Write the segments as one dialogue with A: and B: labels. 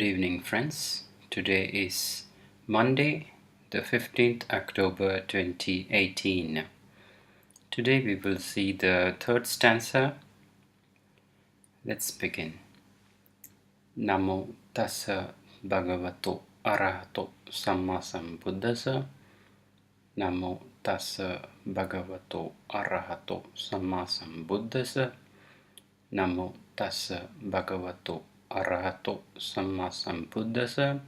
A: Good evening, friends. Today is Monday, the 15th October 2018. Today we will see the third stanza. Let's begin. Namo tassa bhagavato arahato sammasambuddhassa. Namo tassa bhagavato arahato sammasambuddhassa. Namo tassa bhagavato arahato sammasambuddhassa.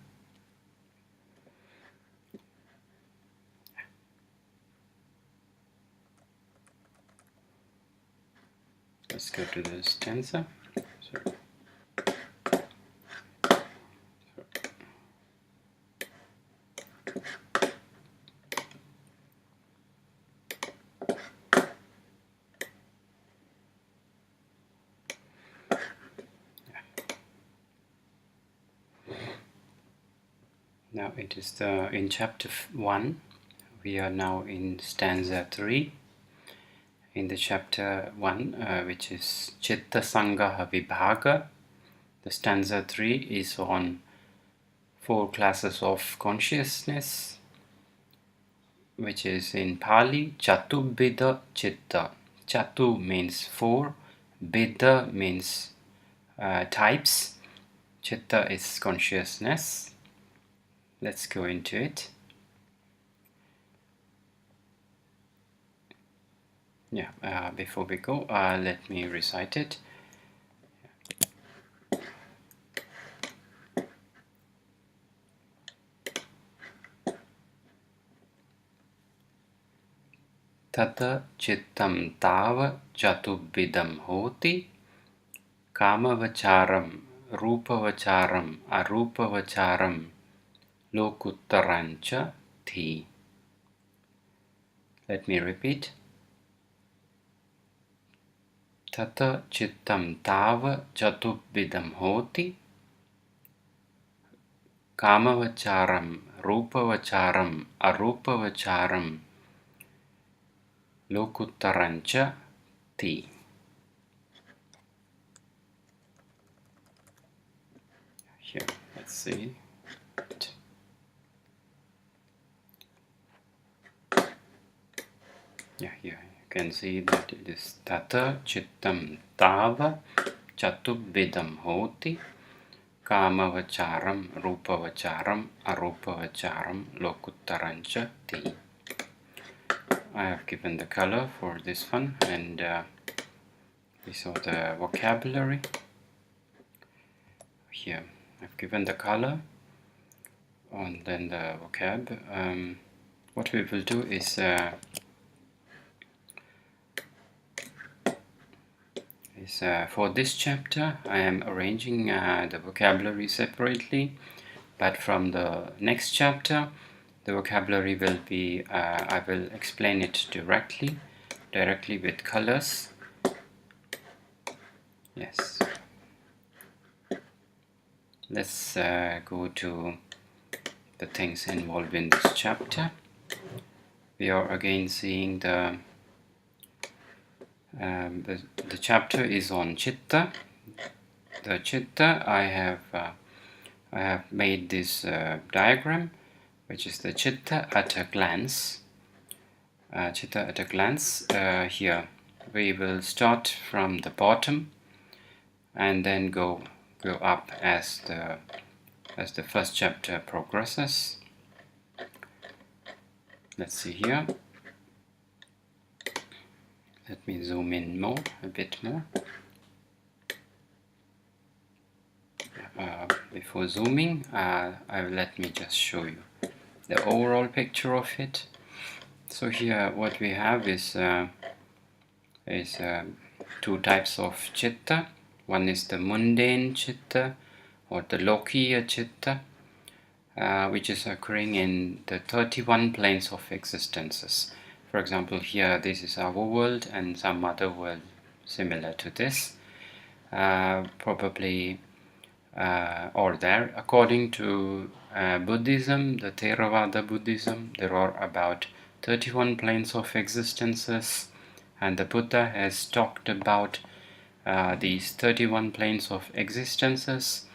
A: Let's go to the stanza. Now it is in chapter 1. We are now in stanza 3. In the chapter 1, which is Chitta Sangaha Vibhaga, the stanza 3 is on 4 classes of consciousness, which is in Pāli, Chatubbidha-Citta. Chatu means 4, Biddha means types, Citta is consciousness. Let's go into it. Before we go, let me recite it. Tata chittam tava chatubbidam hoti kāmavacaram rūpavacaram arūpavacaram lokuttarancha thi. Let me repeat. Tata chittam tava chatubbidam hoti kāmavacaram rūpavacaram arūpavacaram lokuttarancha thi. Here, let's see. Here you can see that it is Tata Chittam Tava Chatubbidam Hoti Kāmavacaram Rūpavacaram Arūpavacaram Lokuttarancha Ti. I have given the color for this one, and we saw the vocabulary. Here I've given the color and then the vocab. What we will do is for this chapter I am arranging the vocabulary separately, but from the next chapter the vocabulary will be I will explain it directly with colors. Yes. Let's go to the things involved in this chapter. We are again seeing the chapter is on Chitta. The Chitta, I have made this diagram, which is the Chitta at a glance. Chitta at a glance. Here we will start from the bottom and then go up as the first chapter progresses. Let's see here. Let me zoom in a bit more. Before zooming, let me just show you the overall picture of it. So here what we have is 2 types of Chitta. One is the mundane Chitta or the Lokiya Chitta, which is occurring in the 31 planes of existences. For example, here this is our world and some other world similar to this, probably or there. According to Buddhism, the Theravada Buddhism, there are about 31 planes of existences, and the Buddha has talked about these 31 planes of existences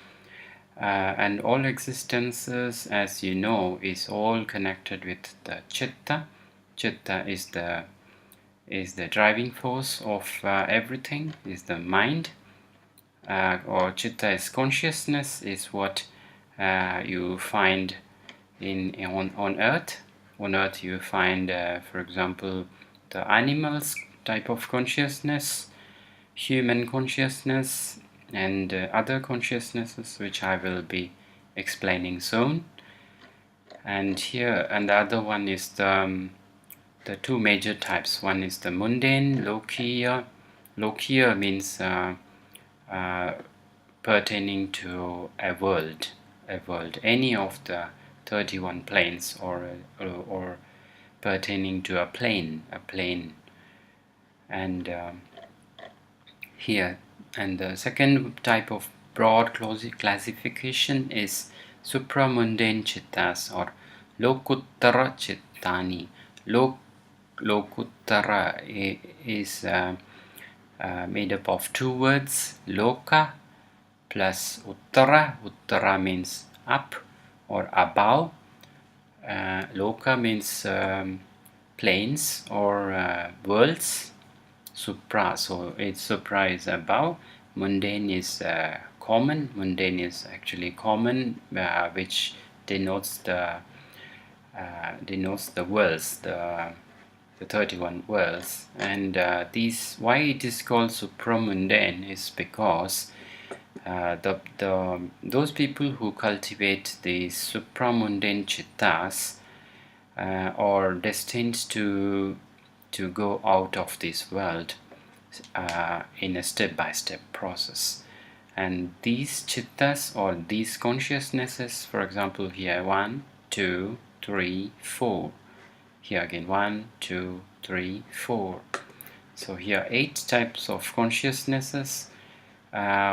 A: and all existences, as you know, is all connected with the Chitta. Chitta is the driving force of everything, is the mind, or Chitta is consciousness, is what you find on earth. On earth you find, for example, the animals type of consciousness, human consciousness, and other consciousnesses, which I will be explaining soon. And here, and the other one is the two major types. One is the mundane, lokiya. Lokiya means pertaining to a world, any of the 31 planes, or pertaining to a plane, and here. And the second type of broad classification is supramundane chittas, or Lokuttara-Cittāni. Lokuttara is made up of two words, loka plus uttara. Uttara means up or above. Loka means planes or worlds. Supra, so supra is above. Mundane is common. Mundane is actually common, which denotes the worlds, the 31 worlds. And why it is called supramundane is because those people who cultivate the supramundane chittas are destined to go out of this world in a step-by-step process. And these chittas, or these consciousnesses, for example, here 1, 2, 3, 4. Here again 1, 2, 3, 4. So here 8 types of consciousnesses,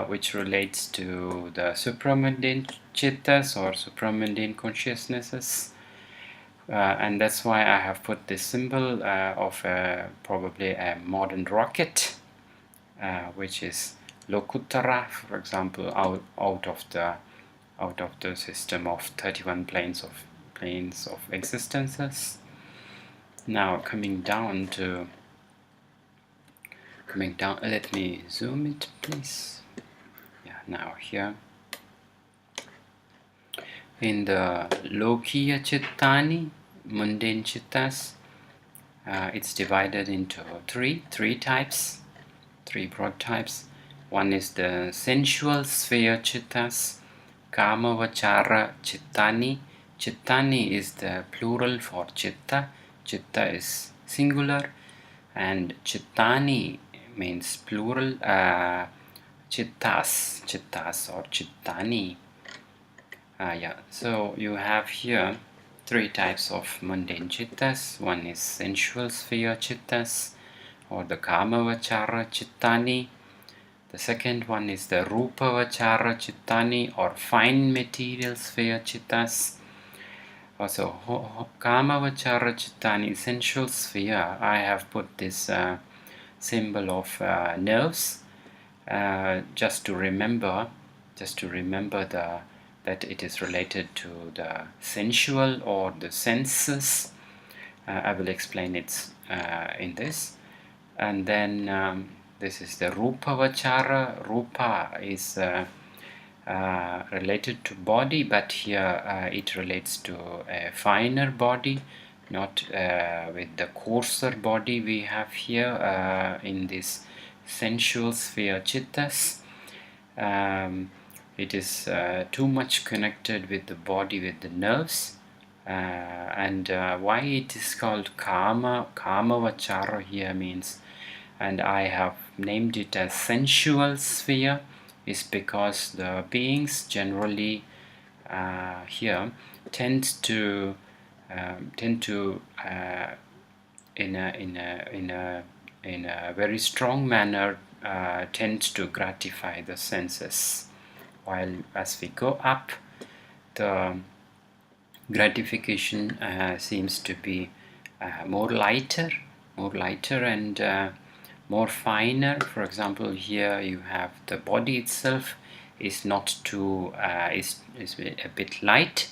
A: which relates to the supramundane chittas or supramundane consciousnesses. And that's why I have put this symbol of probably a modern rocket, which is Lokuttara, for example, out of the system of 31 planes of existences. Now coming down, let me zoom it, please. Yeah, now here in the Lokiya-Cittāni, mundane chittas, it's divided into three types, three broad types. One is the Sensual-Sphere chittas, KΑMAVACÀRA-CITTANI. Cittani is the plural for Chitta. Chitta is singular, and Cittani means plural. Chittas or Cittani. Yeah, so you have here three types of mundane chittas. One is Sensual-Sphere chittas, or the KΑMAVACārā-CITTANI. The second one is the Rūpavacāra-CITTANI, or fine material sphere chittas. Also, KAMAVACārā-CITTANI, Sensual-Sphere, I have put this symbol of nerves, just to remember that it is related to the sensual or the senses. I will explain it in this. And then this is the Rūpavacāra. Rupa is related to body, but here it relates to a finer body, not with the coarser body we have here in this Sensual-Sphere chittas. It is too much connected with the body, with the nerves, and why it is called KāMAVACārā here means, and I have named it as Sensual-Sphere, is because the beings generally here tend to in a very strong manner tend to gratify the senses, while as we go up, the gratification seems to be more lighter and more finer. For example, here you have the body itself is not too is a bit light,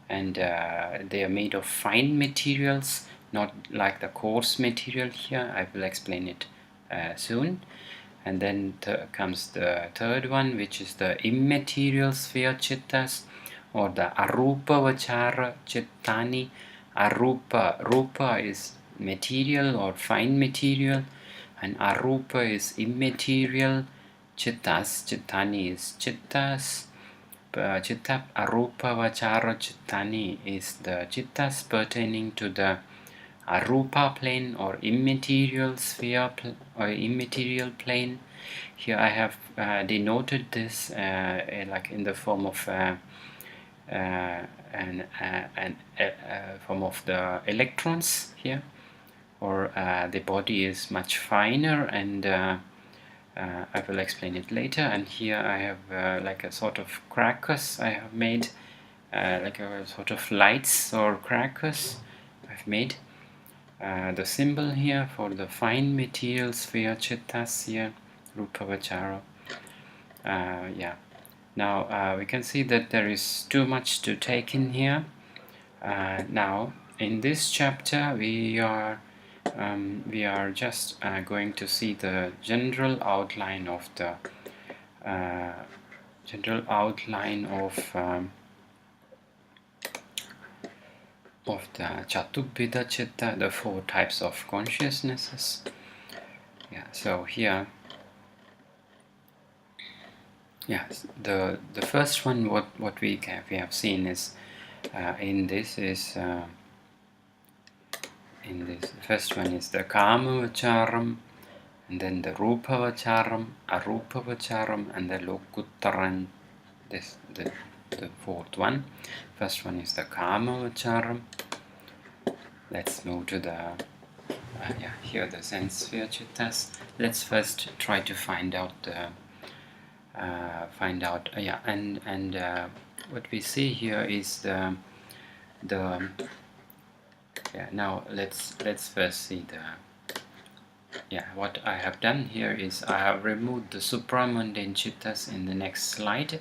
A: and they are made of fine materials, not like the coarse material here. I will explain it soon. And then comes the third one, which is the immaterial sphere chittas, or the Arupavacāra-Cittāni. Rupa is material or fine material, and Arupa is immaterial. Chittas, Cittāni is chittas. Chitta Arupavacāra-Cittāni is the chittas pertaining to the Arupa plane or immaterial sphere or immaterial plane. Here I have denoted this like in the form of form of the electrons here, or the body is much finer, and I will explain it later. And here I have like a sort of crackers I have made, like a sort of lights or crackers I've made. The symbol here for the fine material sphere chittas here, Rupavacāra. Yeah. Now we can see that there is too much to take in here. Now in this chapter we are just going to see the general outline of the the Chatubbidha-Citta, the 4 types of consciousnesses. Yeah, so here, yes, the first one what we have seen is the first one is the KΑMAVACāRAM, and then the Rupavacāram, Arupavacāram, and the Lokuttaram. This the 4th one. First one is the KΑMAVACāRAM. Let's move to the here the sense-sphere chittas. Let's first try to find out what we see here is the now let's first see what I have done here is I have removed the supramundane chittas in the next slide,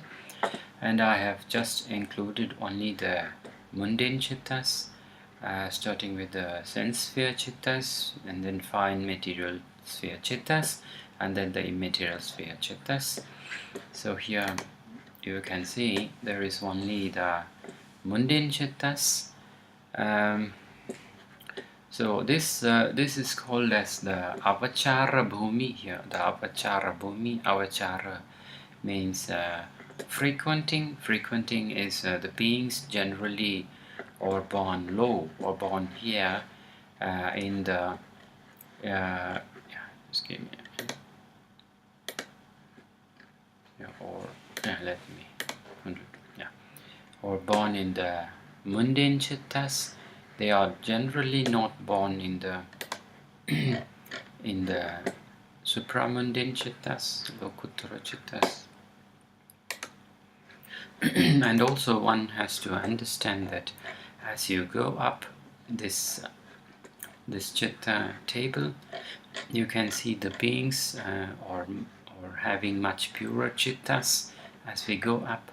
A: and I have just included only the mundane chittas, starting with the sense sphere chittas, and then fine material sphere chittas, and then the immaterial sphere chittas. So here you can see there is only the mundane chittas. So this is called as the AVACārA-BHÜMI here. The AVACārA-BHÜMI. AVACāRA means frequenting. Frequenting is the beings generally or born low or born here in the just give me or born in the mundane chittas. They are generally not born in the in the supramundane chittas, lokuttara chittas. And also one has to understand that as you go up this chitta table, you can see the beings or having much purer chittas as we go up.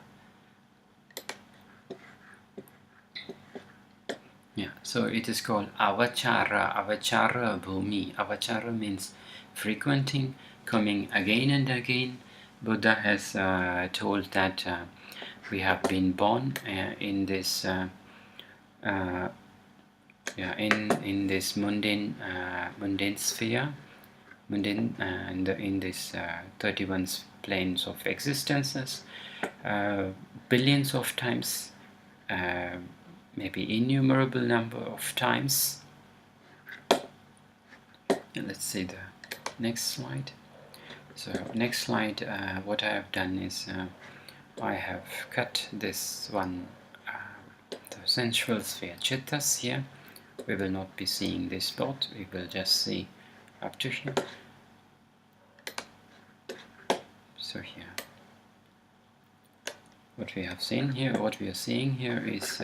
A: Yeah, so it is called AVACārA-BHÜMI. AVACāRA means frequenting, coming again and again. Buddha has told that we have been born in this in this mundane sphere, and in this 31 planes of existences, billions of times, maybe innumerable number of times. Let's see the next slide. So next slide, what I have done is I have cut this one, the Sensual-Sphere chittas here. We will not be seeing this spot, we will just see up to here. So here, what we have seen here, what we are seeing here is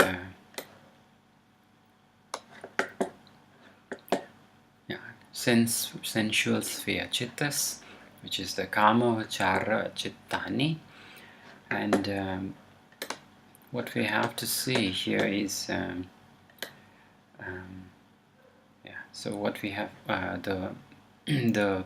A: Sensual-Sphere chittas, which is the KΑMAVACārA-CITTANI. And what we have to see here is so what we have the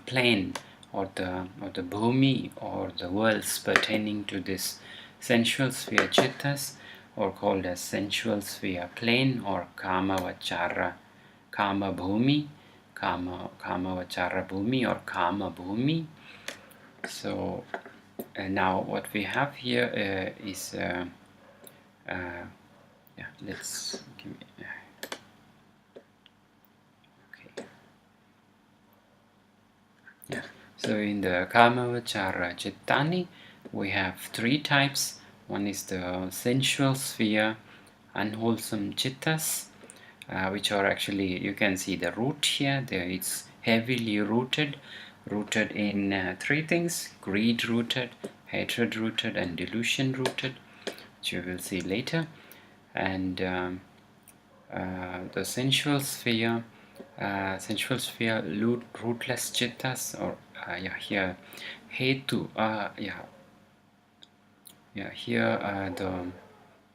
A: plane or the bhumi or the worlds pertaining to this sensual sphere chittas, or called as sensual sphere plane, or KΑMAVACārA-BHÜMI, KΑMAVACārA-BHUMI or KAMA-BHUMI. So now what we have here is let's give me so in the KΑMAVACārA-CITTΑNI we have three types. One is the sensual sphere unwholesome chittas, which are actually, you can see the root here. There it's heavily rooted in three things: greed rooted, hatred rooted, and delusion rooted, which you will see later. And the sensual sphere rootless chittas, or here hetu, here the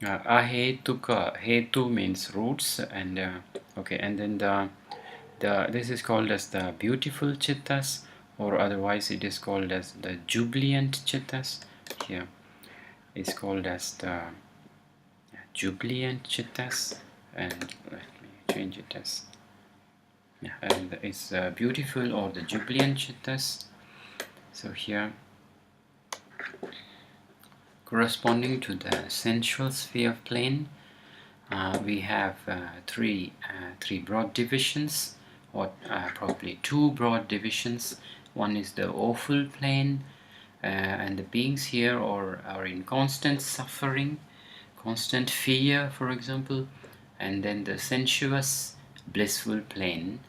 A: ahetuka, hetu means roots, and okay, and then this is called as the beautiful chittas, or otherwise it is called as the jubilant chittas. Here it's called as the jubilant chittas, and let me change it as and it's beautiful or the jubilant chittas. So here, corresponding to the sensual sphere plane, we have three broad divisions, or probably two broad divisions. One is the awful plane, and the beings here are in constant suffering, constant fear, for example. And then the sensuous blissful plane,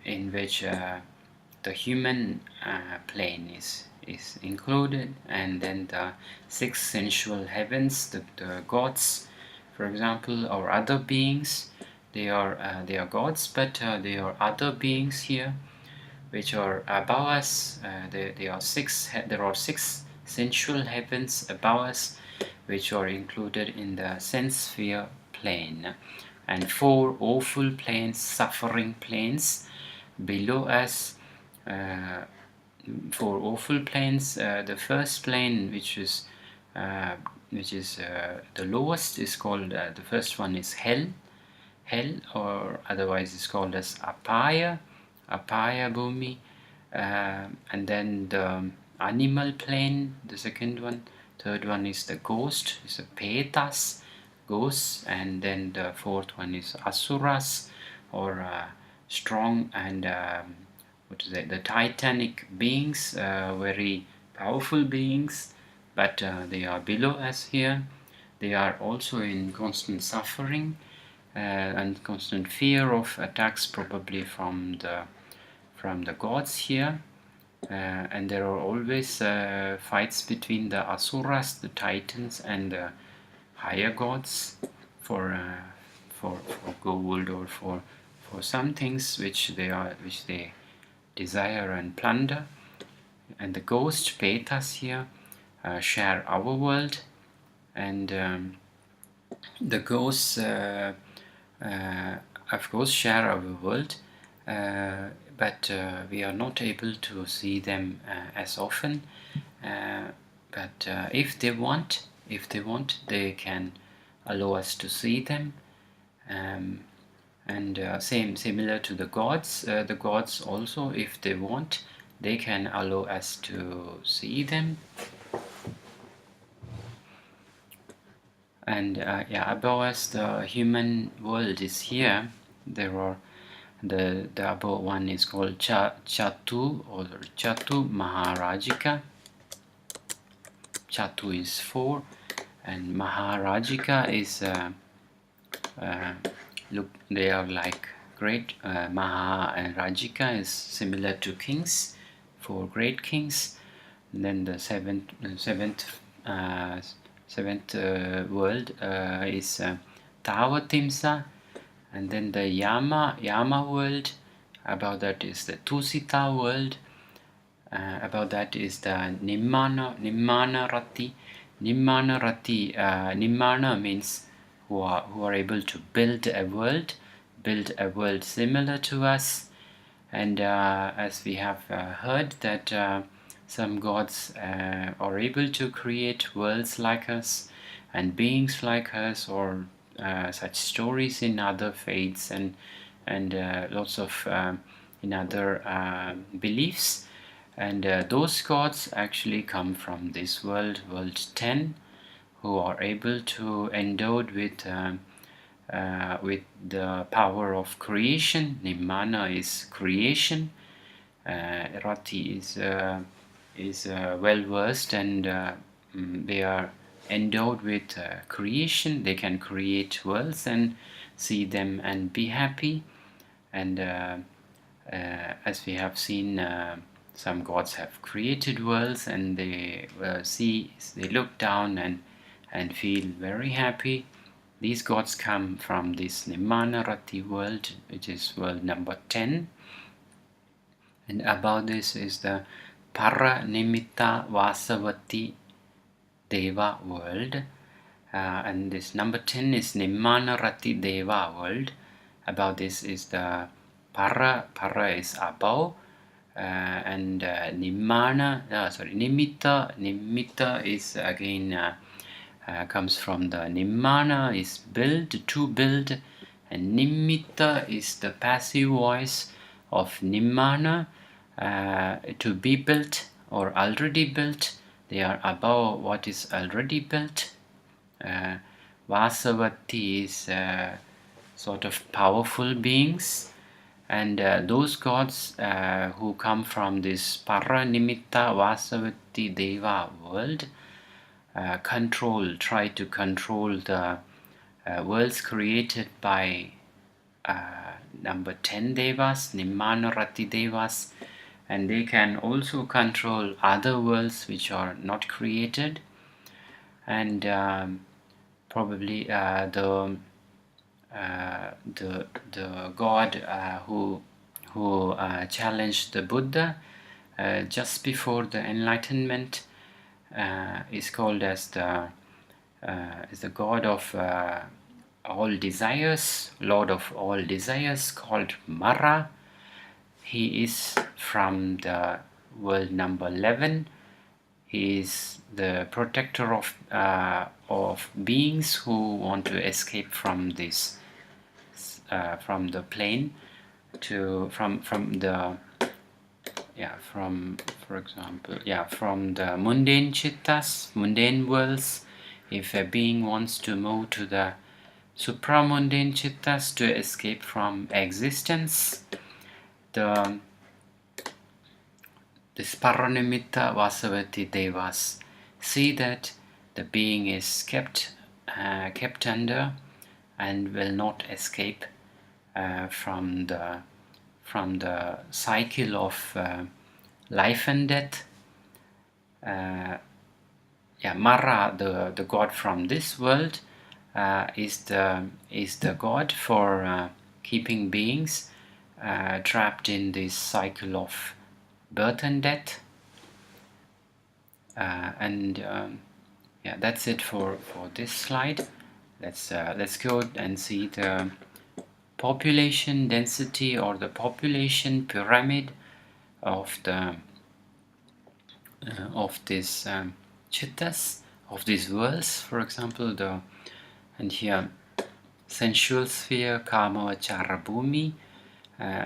A: in which the human plane is included, and then the six sensual heavens, the gods, for example, or other beings. They are gods, but they are other beings here, which are above us. There are six sensual heavens above us, which are included in the sense sphere plane, and four awful planes, suffering planes, below us. Four awful planes. The first plane, which is the lowest, is called the first one is hell, or otherwise is called as Bhumi. And then the animal plane, the second one. Third one is the ghost, is a Petas, ghosts. And then the fourth one is asuras, or strong and the titanic beings, very powerful beings, but they are below us here. They are also in constant suffering and constant fear of attacks, probably from the gods here. And there are always fights between the asuras, the titans, and the higher gods for gold, or for some things which they desire and plunder. And the ghost Petas here share our world, and the ghosts of course share our world, but we are not able to see them as often. But if they want, they can allow us to see them. And similar to the gods also, if they want, they can allow us to see them. And above us, the human world is here. There are the above one is called Chatu, or Chatu Maharajika. Chatu is 4, and Maharajika is look, they are like great. Maha and Rajika is similar to kings, 4 great kings. And then the seventh world is Tavatimsa. And then the Yama world, above that is the Tusita world, above that is the Nimmana Rati, Nimmana Rati. Nimmana means who are able to build a world similar to us. And as we have heard that some gods are able to create worlds like us and beings like us, or such stories in other faiths and lots of in other beliefs. And those gods actually come from this world 10, who are able to endowed with the power of creation. Nimmana is creation. Rati is well versed, and they are endowed with creation. They can create worlds and see them and be happy. And as we have seen, some gods have created worlds, and they look down and feel very happy. These gods come from this Nimmana Rati world, which is world number 10. And above this is the Paranimitta Vasavati Deva world. And this number 10 is Nimmana Rati Deva world. Above this is the Para is above. And Nimitta is again comes from the Nimmana, is build, to build, and Nimitta is the passive voice of Nimmana, to be built or already built. They are above what is already built. Vasavati is sort of powerful beings. And those gods who come from this Paranimitta Vasavati Deva world try to control the worlds created by number 10 Devas, Nimmana Rati Devas, and they can also control other worlds which are not created. And probably the god who challenged the Buddha just before the enlightenment is called as the god of all desires, lord of all desires, called Mara. He is from the world number 11. He is the protector of beings who want to escape from this from the plane from the mundane chittas, mundane worlds. If a being wants to move to the supramundane chittas to escape from existence, this Paranimitta Vasavati Devas see that the being is kept under and will not escape from the cycle of life and death. Mara, the god from this world, is the god for keeping beings trapped in this cycle of birth and death. That's it for this slide. Let's go and see the population density or the population pyramid of this chittas, of these worlds. For example, and here Sensual-Sphere, KΑMAVACÀRA-BHÜMI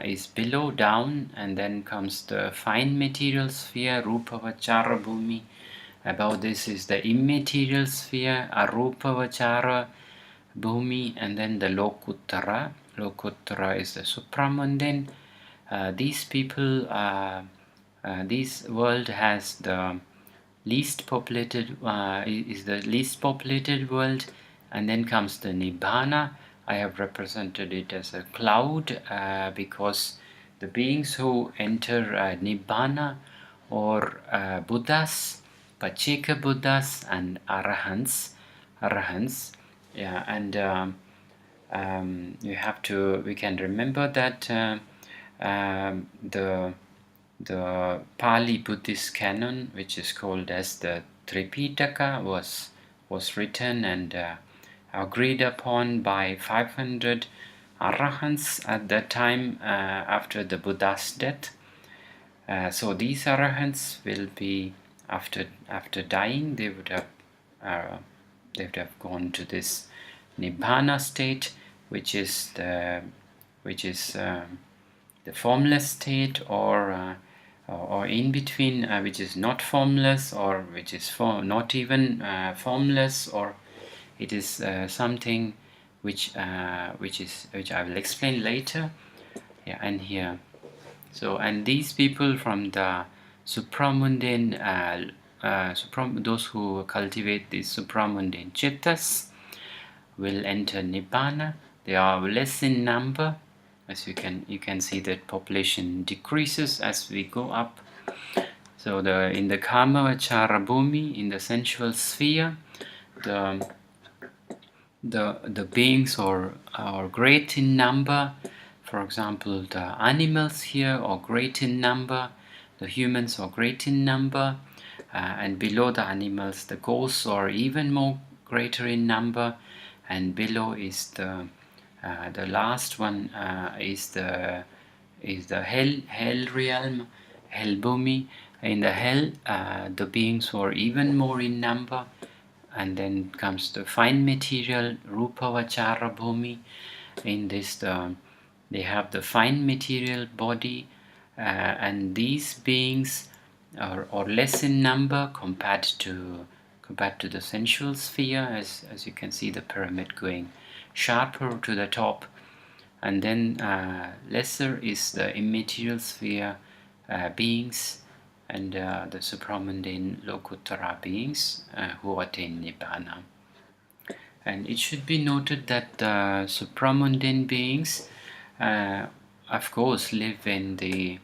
A: is below, down, and then comes the fine material sphere, Rūpavacāra-BHÜMI. Above this is the immaterial sphere, Arūpavacāra-BHÜMI, and then the Lokuttara. Lokuttara is the supramundane. These people, this world has the least populated, is the least populated world, and then comes the Nibbana. I have represented it as a cloud because the beings who enter Nibbana or Buddhas, Pacceka Buddhas and Arahants, we can remember that the Pāli Buddhist canon, which is called as the Tripitaka was written and agreed upon by 500 arahants at that time after the Buddha's death. So these arahants will be after dying, they would have gone to this nibbana state, which is the formless state, or in between, which is not formless, or which is not even formless, or it is something which I will explain later. Yeah, and here, so, and these people from the supramundane, those who cultivate these supramundane chittas will enter nibbana. They are less in number, as you can see that population decreases as we go up. So in the KΑMAVACÀRA-BHÜMI, in the sensual sphere, the beings are great in number. For example, the animals here are great in number, the humans are great in number, and below the animals the ghosts are even more greater in number, and below is the last one is the hell realm, hell bhumi. In the hell, the beings who are even more in number, and then comes the fine material, Rūpavacāra-BHUMI. In this, they have the fine material body, and these beings are less in number compared to the sensual sphere, as you can see the pyramid going sharper to the top, and then lesser is the immaterial sphere beings, and the supramundane lokuttara beings who attain nibbana. And it should be noted that the supramundane beings, of course, live in the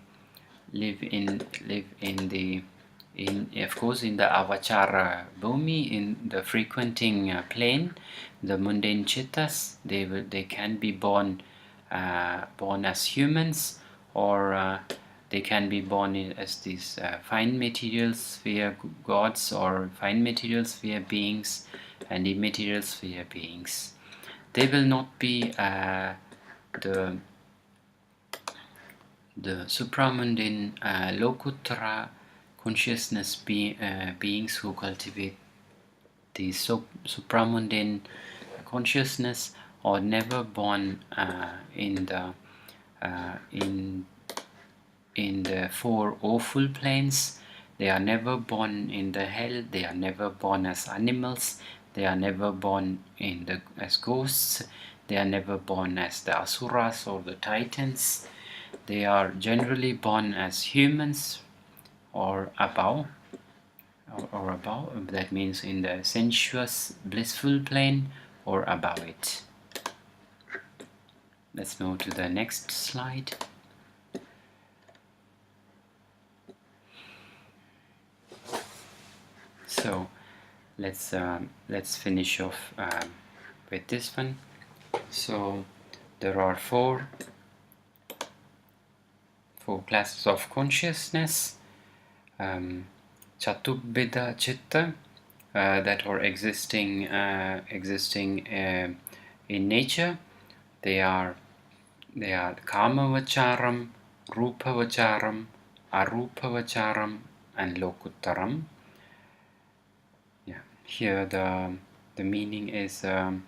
A: AVACārA-BHÜMI, in the frequenting plane, the mundane chittas. They can be born as humans, or they can be born as these fine material sphere gods, or fine material sphere beings, and immaterial sphere beings. They will not be the supramundane lokuttara consciousness beings who cultivate the supramundane consciousness, are never born in the four awful planes. They are never born in the hell. They are never born as animals. They are never born as ghosts. They are never born as the asuras or the titans. They are generally born as humans, or above, or above. That means in the sensuous, blissful plane, or above it. Let's move to the next slide. So let's finish off with this one. So there are four classes of consciousness, Chatubbidha-Citta, that are existing in nature. They are Kāmavacaram, Rūpavacaram, Arūpavacaram, and Lokuttaram. Yeah, here the meaning is here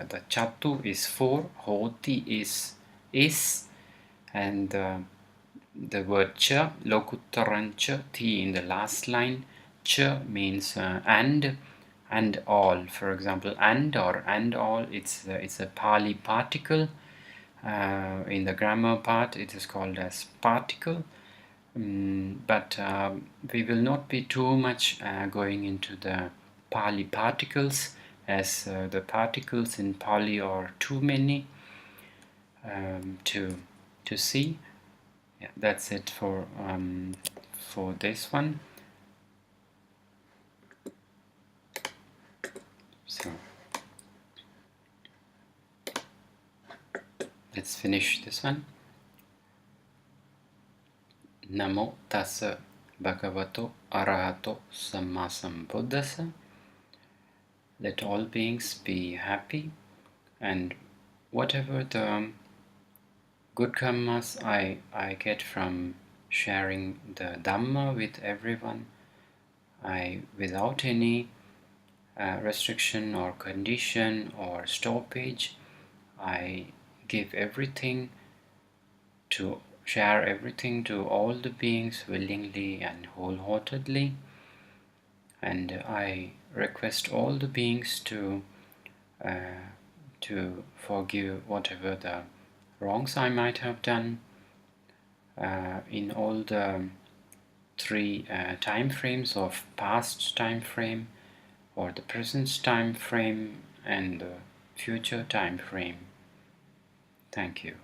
A: the Chatu is 4, Hoti is, and the word Cha, Lokuttaram Cha, T in the last line. Cha means and all. For example, and or and all, it's a Pāli particle. In the grammar part it is called as particle, but we will not be too much going into the Pāli particles, as the particles in Pāli are too many to see. Yeah, that's it for this one. So let's finish this one. Namo tassa Bhagavato Arahato Samma Sambuddhassa. Let all beings be happy, and whatever the good karmas I get from sharing the Dhamma with everyone, without any restriction or condition or stoppage, I give everything to share everything to all the beings willingly and wholeheartedly, and I request all the beings to forgive whatever the wrongs I might have done in all the three time frames of past time frame, or the present time frame, and the future time frame. Thank you.